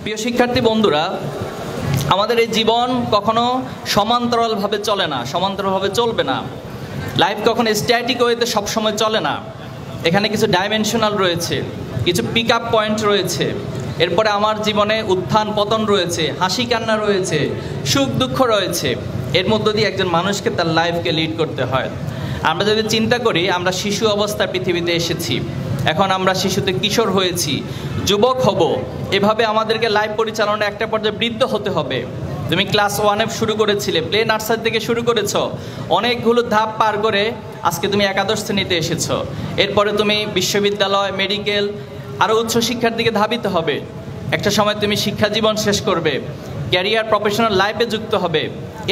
প্রিয় শিক্ষার্থী বন্ধুরা, আমাদের এই জীবন কখনো সমান্তরালভাবে চলে না, সমান্তরালভাবে চলবে না। লাইফ কখনো স্ট্যাটিক ওয়েতে সবসময় চলে না। এখানে কিছু ডাইমেনশনাল রয়েছে, কিছু পিক আপ পয়েন্ট রয়েছে। এরপরে আমার জীবনে উত্থান পতন রয়েছে, হাসি কান্না রয়েছে, সুখ দুঃখ রয়েছে। এর মধ্য দিয়ে একজন মানুষকে তার লাইফকে লিড করতে হয়। আমরা যদি চিন্তা করি, আমরা শিশু অবস্থায় পৃথিবীতে এসেছি, এখন আমরা শিশুতে কিশোর হয়েছি, যুবক হব, এভাবে আমাদেরকে লাইফ পরিচালনা একটা পর্যায়ে বৃদ্ধ হতে হবে। তুমি ক্লাস 1 শুরু করেছিলে, প্লে নার্সারি থেকে শুরু করেছো, অনেকগুলো ধাপ পার করে আজকে তুমি একাদশ শ্রেণীতে এসেছো। এরপরে তুমি বিশ্ববিদ্যালয়, মেডিকেল, আরও উচ্চশিক্ষার দিকে ধাবিত হবে। একটা সময় তুমি শিক্ষা জীবন শেষ করবে, ক্যারিয়ার প্রফেশনাল লাইফে যুক্ত হবে।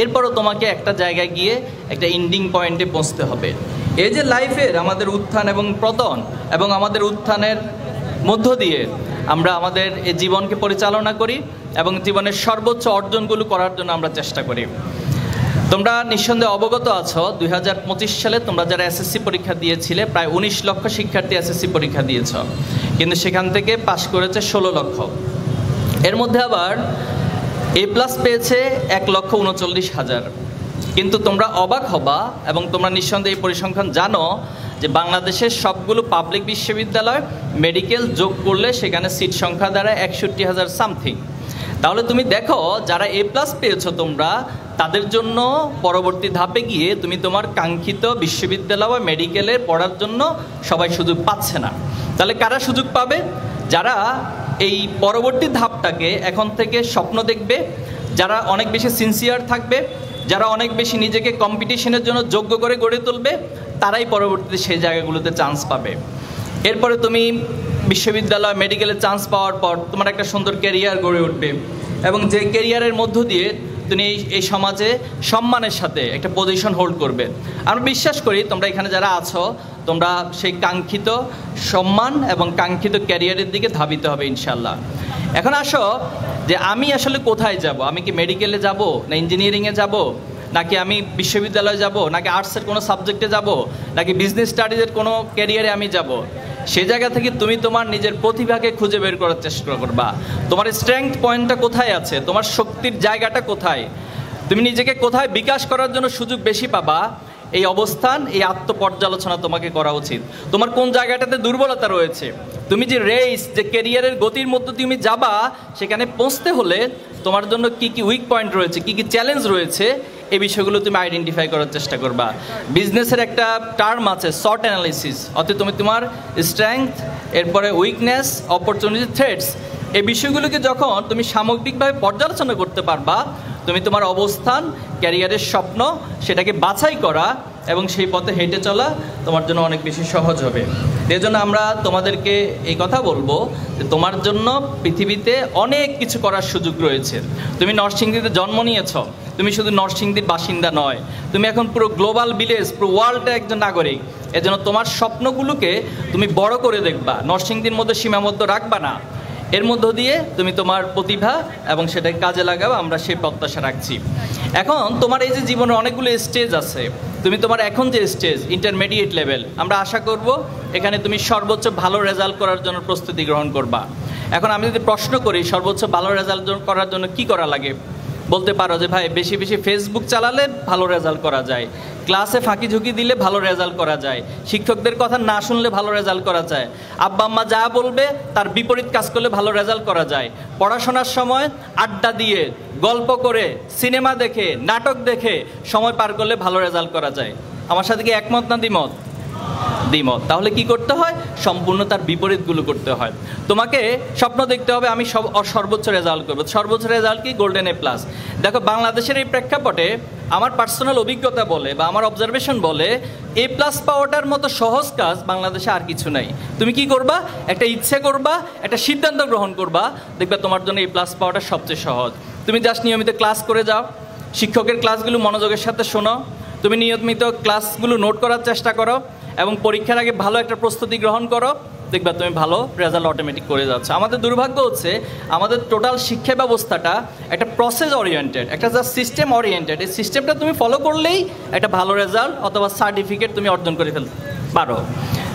এরপরও তোমাকে একটা জায়গায় গিয়ে একটা এন্ডিং পয়েন্টে পৌঁছতে হবে। এই যে লাইফের আমাদের উত্থান এবং পতন, এবং আমাদের উত্থানের মধ্য দিয়ে আমরা আমাদের এই জীবনকে পরিচালনা করি এবং জীবনের সর্বোচ্চ অর্জনগুলো করার জন্য আমরা চেষ্টা করি। তোমরা নিঃসন্দেহে অবগত আছো, 2025 সালে তোমরা যারা এসএসসি পরীক্ষা দিয়েছিলে, প্রায় 19 লক্ষ শিক্ষার্থী এসএসসি পরীক্ষা দিয়েছ, কিন্তু সেখান থেকে পাশ করেছে 16 লক্ষ। এর মধ্যে আবার A+ পেয়েছে 1,39,000। কিন্তু তোমরা অবাক হবা, এবং তোমরা নিঃসন্দেহে এই পরিসংখ্যান জানো যে বাংলাদেশের সবগুলো পাবলিক বিশ্ববিদ্যালয় মেডিকেল যোগ করলে সেখানে সিট সংখ্যা দাঁড়ায় 61,000 সামথিং। তাহলে তুমি দেখো, যারা A+ পেয়েছো তোমরা, তাদের জন্য পরবর্তী ধাপে গিয়ে তুমি তোমার কাঙ্ক্ষিত বিশ্ববিদ্যালয় বা মেডিকেলে পড়ার জন্য সবাই সুযোগ পাচ্ছে না। তাহলে কারা সুযোগ পাবে? যারা এই পরবর্তী ধাপটাকে এখন থেকে স্বপ্ন দেখবে, যারা অনেক বেশি সিনসিয়ার থাকবে, যারা অনেক বেশি নিজেকে কম্পিটিশনের জন্য যোগ্য করে গড়ে তুলবে, তারাই পরবর্তীতে সেই জায়গাগুলোতে চান্স পাবে। এরপরে তুমি বিশ্ববিদ্যালয়, মেডিকেলে চান্স পাওয়ার পর তোমার একটা সুন্দর ক্যারিয়ার গড়ে উঠবে, এবং যে ক্যারিয়ারের মধ্য দিয়ে তুমি এই সমাজে সম্মানের সাথে একটা পজিশন হোল্ড করবে। আমরা বিশ্বাস করি তোমরা এখানে যারা আছো, তোমরা সেই কাঙ্ক্ষিত সম্মান এবং কাঙ্ক্ষিত ক্যারিয়ারের দিকে ধাবিত হবে ইনশাল্লাহ। এখন আসো যে আমি আসলে কোথায় যাব? আমি কি মেডিকেলে যাব, না ইঞ্জিনিয়ারিংয়ে যাব, নাকি আমি বিশ্ববিদ্যালয়ে যাব, নাকি আর্টসের কোনো সাবজেক্টে যাব, নাকি বিজনেস স্টাডিজের কোনো ক্যারিয়ারে আমি যাব? সে জায়গা থেকে তুমি তোমার নিজের প্রতিভাকে খুঁজে বের করার চেষ্টা করবা। তোমার স্ট্রেংথ পয়েন্টটা কোথায় আছে, তোমার শক্তির জায়গাটা কোথায়, তুমি নিজেকে কোথায় বিকাশ করার জন্য সুযোগ বেশি পাবা, এই অবস্থান, এই আত্মপর্যালোচনা তোমাকে করা উচিত। তোমার কোন জায়গাটাতে দুর্বলতা রয়েছে, তুমি যে রেস, যে ক্যারিয়ারের গতির মধ্যে তুমি যাবা, সেখানে পৌঁছতে হলে তোমার জন্য কি কি উইক পয়েন্ট রয়েছে, কি কি চ্যালেঞ্জ রয়েছে, এই বিষয়গুলো তুমি আইডেন্টিফাই করার চেষ্টা করবা। বিজনেসের একটা টার্ম আছে শর্ট অ্যানালিসিস, অর্থাৎ তুমি তোমার স্ট্রেংথ, এরপরে উইকনেস, অপরচুনিটি, থ্রেটস, এই বিষয়গুলোকে যখন তুমি সামগ্রিকভাবে পর্যালোচনা করতে পারবা, তুমি তোমার অবস্থান, ক্যারিয়ারের স্বপ্ন, সেটাকে বাছাই করা এবং সেই পথে হেঁটে চলা তোমার জন্য অনেক বেশি সহজ হবে। এই জন্য আমরা তোমাদেরকে এই কথা বলবো যে তোমার জন্য পৃথিবীতে অনেক কিছু করার সুযোগ রয়েছে। তুমি নরসিংদীতে জন্ম নিয়েছ, তুমি শুধু নরসিংদীর বাসিন্দা নয়, তুমি এখন পুরো গ্লোবাল ভিলেজ, পুরো ওয়ার্ল্ডের একজন নাগরিক। এজন্য তোমার স্বপ্নগুলোকে তুমি বড় করে দেখবা, নরসিংদীর মধ্যে সীমাবদ্ধ রাখবা না। এর মধ্য দিয়ে তুমি তোমার প্রতিভা এবং সেটাকে কাজে লাগাও, আমরা সেই প্রত্যাশা রাখছি। এখন তোমার এই যে জীবনের অনেকগুলো স্টেজ আছে, তুমি তোমার এখন যে স্টেজ ইন্টারমিডিয়েট লেভেল, আমরা আশা করব এখানে তুমি সর্বোচ্চ ভালো রেজাল্ট করার জন্য প্রস্তুতি গ্রহণ করবা। এখন আমি যদি প্রশ্ন করি সর্বোচ্চ ভালো রেজাল্ট করার জন্য কি করা লাগে, বলতে পারো যে ভাই বেশি বেশি ফেসবুক চালালে ভালো রেজাল্ট করা যায়, ক্লাসে ফাঁকি ঝুঁকি দিলে ভালো রেজাল্ট করা যায়, শিক্ষকদের কথা না শুনলে ভালো রেজাল্ট করা যায়, আব্বা আম্মা যা বলবে তার বিপরীত কাজ করলে ভালো রেজাল্ট করা যায়, পড়াশোনার সময় আড্ডা দিয়ে, গল্প করে, সিনেমা দেখে, নাটক দেখে সময় পার করলে ভালো রেজাল্ট করা যায়। আমার সাথে কি একমত না দ্বিমত? দ্বিমত। তাহলে কি করতে হয়? সম্পূর্ণ তার বিপরীতগুলো করতে হয়। তোমাকে স্বপ্ন দেখতে হবে আমি সর্বোচ্চ রেজাল্ট করবো। সর্বোচ্চ রেজাল্ট কি? Golden A+। দেখো, বাংলাদেশের এই প্রেক্ষাপটে আমার পার্সোনাল অভিজ্ঞতা বলে বা আমার অবজারভেশন বলে, A+ পাওয়াটার মতো সহজ কাজ বাংলাদেশে আর কিছু নাই। তুমি কি করবা? একটা ইচ্ছে করবা, একটা সিদ্ধান্ত গ্রহণ করবা, দেখবা তোমার জন্য A+ পাওয়াটা সবচেয়ে সহজ। তুমি জাস্ট নিয়মিত ক্লাস করে যাও, শিক্ষকের ক্লাসগুলো মনোযোগের সাথে শোনো, তুমি নিয়মিত ক্লাসগুলো নোট করার চেষ্টা করো এবং পরীক্ষার আগে ভালো একটা প্রস্তুতি গ্রহণ করো, দেখবা তুমি ভালো রেজাল্ট অটোমেটিক করে যাচ্ছে। আমাদের দুর্ভাগ্য হচ্ছে আমাদের টোটাল শিক্ষা ব্যবস্থাটা একটা প্রসেস ওরিয়েন্টেড, একটা যা সিস্টেম ওরিয়েন্টেড। এই সিস্টেমটা তুমি ফলো করলেই একটা ভালো রেজাল্ট অথবা সার্টিফিকেট তুমি অর্জন করে ফেলতে পারো।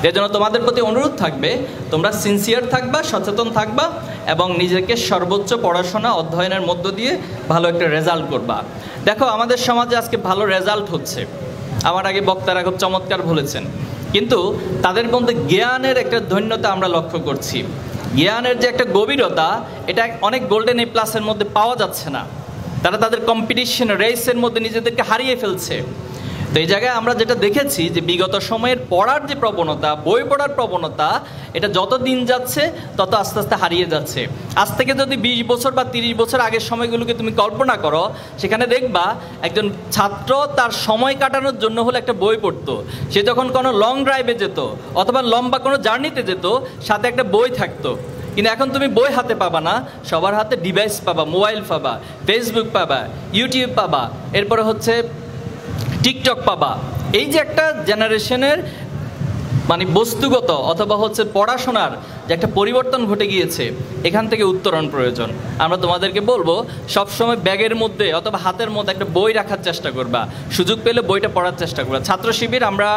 এর জন্য তোমাদের প্রতি অনুরোধ থাকবে, তোমরা সিনসিয়ার থাকবা, সচেতন থাকবা এবং নিজেকে সর্বোচ্চ পড়াশোনা অধ্যয়নের মধ্য দিয়ে ভালো একটা রেজাল্ট করবা। দেখো আমাদের সমাজে আজকে ভালো রেজাল্ট হচ্ছে, আমার আগে বক্তারা খুব চমৎকার বলেছেন, কিন্তু তাদের মধ্যে জ্ঞানের একটা ধন্যতা আমরা লক্ষ্য করছি। জ্ঞানের যে একটা গভীরতা, এটা অনেক গোল্ডেন এ প্লাসের মধ্যে পাওয়া যাচ্ছে না। তারা তাদের কম্পিটিশন রেসের মধ্যে নিজেদেরকে হারিয়ে ফেলছে। তো এই জায়গায় আমরা যেটা দেখেছি যে বিগত সময়ের পড়ার যে প্রবণতা, বই পড়ার প্রবণতা, এটা যত দিন যাচ্ছে তত আস্তে আস্তে হারিয়ে যাচ্ছে। আজ থেকে যদি 20 বছর বা 30 বছর আগের সময়গুলোকে তুমি কল্পনা করো, সেখানে দেখবা একজন ছাত্র তার সময় কাটানোর জন্য হলে একটা বই পড়তো। সে যখন কোনো লং ড্রাইভে যেত অথবা লম্বা কোনো জার্নিতে যেত, সাথে একটা বই থাকতো। কিন্তু এখন তুমি বই হাতে পাবা না, সবার হাতে ডিভাইস পাবা, মোবাইল পাবা, ফেসবুক পাবা, ইউটিউব পাবা, এরপরে হচ্ছে টিকটক পাবা। এই যে একটা জেনারেশনের মানে বস্তুগত অথবা হচ্ছে পড়াশোনার যে একটা পরিবর্তন ঘটে গিয়েছে, এখান থেকে উত্তরণ প্রয়োজন। আমরা তোমাদেরকে বলবো সবসময় ব্যাগের মধ্যে অথবা হাতের মধ্যে একটা বই রাখার চেষ্টা করবা, সুযোগ পেলে বইটা পড়ার চেষ্টা করবা। ছাত্র শিবির আমরা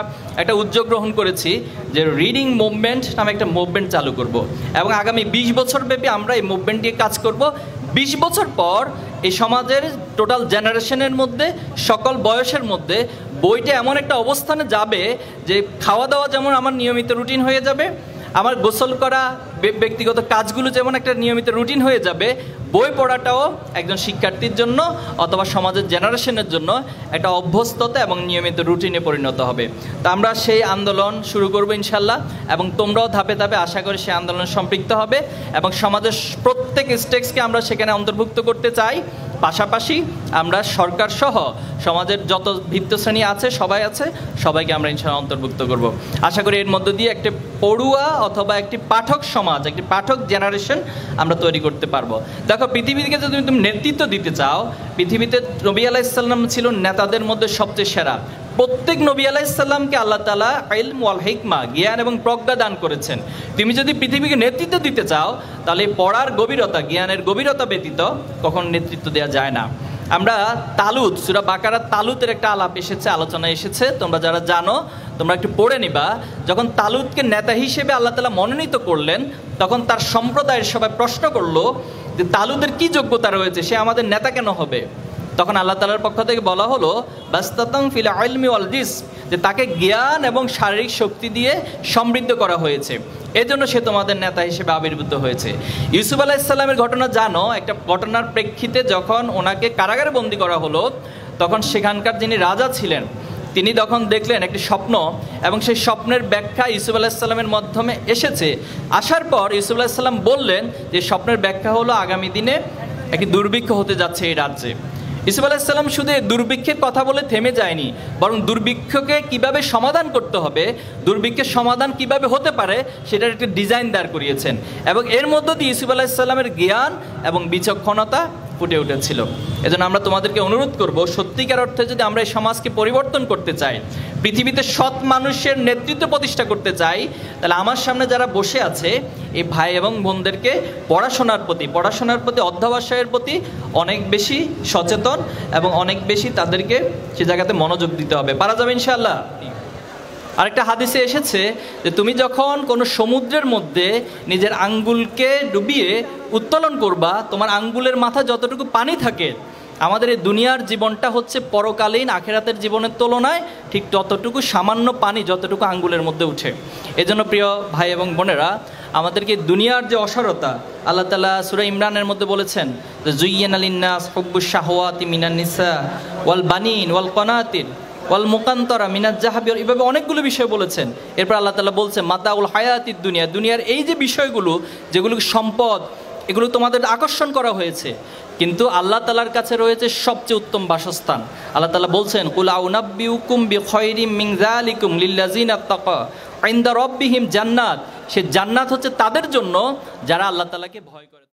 একটা উদ্যোগ গ্রহণ করেছি যে রিডিং মুভমেন্ট নামে একটা মুভমেন্ট চালু করব এবং আগামী 20 বছর ব্যাপী আমরা এই মুভমেন্ট নিয়ে কাজ করব। 20 বছর পর এই সমাজের টোটাল জেনারেশনের মধ্যে, সকল বয়সের মধ্যে বইটা এমন একটা অবস্থানে যাবে যে খাওয়া দাওয়া যেমন আমার নিয়মিত রুটিন হয়ে যাবে, আমার গোসল করা, ব্যক্তিগত কাজগুলো যেমন একটা নিয়মিত রুটিন হয়ে যাবে, বই পড়াটাও একজন শিক্ষার্থীর জন্য অথবা সমাজের জেনারেশনের জন্য একটা অভ্যস্ততা এবং নিয়মিত রুটিনে পরিণত হবে। তো আমরা সেই আন্দোলন শুরু করব ইনশাল্লাহ, এবং তোমরাও ধাপে ধাপে আশা করি সেই আন্দোলনে সম্পৃক্ত হবে এবং সমাজের প্রত্যেক স্টেক্সকে আমরা সেখানে অন্তর্ভুক্ত করতে চাই। পাশাপাশি আমরা সরকার সহ সমাজের যত ভিত্তিশ্রেণী আছে, সবাইকে আমরা ইনশাআল্লাহ অন্তর্ভুক্ত করব। আশা করি এর মধ্য দিয়ে একটি পড়ুয়া অথবা একটি পাঠক সমাজ, একটি পাঠক জেনারেশন আমরা তৈরি করতে পারবো। দেখো পৃথিবীকে যদি তুমি নেতৃত্ব দিতে চাও, পৃথিবীতে নবী আলাইহিস সালাম ছিল নেতাদের মধ্যে সবচেয়ে সেরা। প্রত্যেক নবী আলাইহিস সালামকে আল্লাহ তাআলা ইলম ওয়াল হিকমা, জ্ঞান এবং প্রজ্ঞা দান করেছেন। তুমি যদি পৃথিবীকে নেতৃত্ব দিতে চাও, তাহলে পড়ার গভীরতা, জ্ঞানের গভীরতা ব্যতীত কখন নেতৃত্ব দেওয়া যায় না। আমরা তালুত, সূরা বাকারার তালুতের একটা আলাপ এসেছে, আলোচনা এসেছে, তোমরা যারা জানো তোমরা একটু পড়ে নিবা। যখন তালুতকে নেতা হিসেবে আল্লাহ তাআলা মনোনীত করলেন, তখন তার সম্প্রদায়ের সবাই প্রশ্ন করলো যে তালুতের কি যোগ্যতা রয়েছে, সে আমাদের নেতা কেন হবে? তখন আল্লাহ তাআলার পক্ষ থেকে বলা হলো বাস্তাতাম ফিল ইলমি ওয়াল জিসম, যে তাকে জ্ঞান এবং শারীরিক শক্তি দিয়ে সমৃদ্ধ করা হয়েছে, এজন্য সে তোমাদের নেতা হিসেবে আবির্ভূত হয়েছে। ইউসুফ আলাইহিস সালামের ঘটনা জানো, একটা ঘটনার প্রেক্ষিতে যখন ওনাকে কারাগারে বন্দী করা হলো, তখন সেখানকার যিনি রাজা ছিলেন তিনি তখন দেখলেন একটি স্বপ্ন, এবং সেই স্বপ্নের ব্যাখ্যা ইউসুফ আলাইহিস সালামের মাধ্যমে এসেছে। আসার পর ইউসুফ আলাইহিস সালাম বললেন যে স্বপ্নের ব্যাখ্যা হলো আগামী দিনে একটি দুর্ভিক্ষ হতে যাচ্ছে এই রাজ্যে। ইউসুফ আলাইহিস সালাম শুধু দুর্ভিক্ষের কথা বলে থেমে যায়নি, বরং দুর্ভিক্ষকে কিভাবে সমাধান করতে হবে, দুর্ভিক্ষের সমাধান কিভাবে হতে পারে সেটার একটা ডিজাইন দাঁড় করিয়েছেন, এবং এর মধ্য দিয়ে ইউসুফ আলাইহিস সালামের জ্ঞান এবং বিচক্ষণতা ফুটে উঠেছিল। এজন্য আমরা তোমাদেরকে অনুরোধ করব, সত্যিকার অর্থে যদি আমরা এই সমাজকে পরিবর্তন করতে চাই, পৃথিবীতে সৎ মানুষের নেতৃত্ব প্রতিষ্ঠা করতে চাই, তাহলে আমার সামনে যারা বসে আছে এই ভাই এবং বোনদেরকে পড়াশোনার প্রতি অধ্যবসায়ের প্রতি অনেক বেশি সচেতন এবং অনেক বেশি তাদেরকে সে জায়গাতে মনোযোগ দিতে হবে। পারা যাবে ইনশাআল্লাহ। আরেকটা হাদিসে এসেছে যে তুমি যখন কোনো সমুদ্রের মধ্যে নিজের আঙ্গুলকে ডুবিয়ে উত্তোলন করবা, তোমার আঙ্গুলের মাথায় যতটুকু পানি থাকে, আমাদের এই দুনিয়ার জীবনটা হচ্ছে পরকালীন আখিরাতের জীবনের তুলনায় ঠিক ততটুকু সামান্য পানি যতটুকু আঙ্গুলের মধ্যে উঠে। এজন্য প্রিয় ভাই এবং বোনেরা, আমাদেরকে দুনিয়ার যে অসারতা, আল্লাহ তাআলা সূরা ইমরানের মধ্যে বলেছেন যে যুয়্যিনা লিন-নাস হুব্বুশ শাহওয়াতি মিনান নিসা ওয়াল বানিন ওয়াল কনাতির ওয়াল মুকান্তরা মিনাজ জাহাবি, এভাবে অনেকগুলো বিষয় বলেছেন। এরপর আল্লাহ তাআলা বলছেন মাতাউল হায়াতিদ দুনিয়া, দুনিয়ার এই যে বিষয়গুলো, যেগুলো সম্পদ, এগুলো তোমাদের আকর্ষণ করা হয়েছে, কিন্তু আল্লাহ তাআলার কাছে রয়েছে সবচেয়ে উত্তম বাসস্থান। আল্লাহ তাআলা বলছেন কুল আউনাব্বিউকুম বিখায়রিম মিন যালিকুম লিল্লাযিনা তাকা ইনদা রাব্বিহিম জান্নাত, সে জান্নাত হচ্ছে তাদের জন্য যারা আল্লাহ তাআলাকে ভয় করে।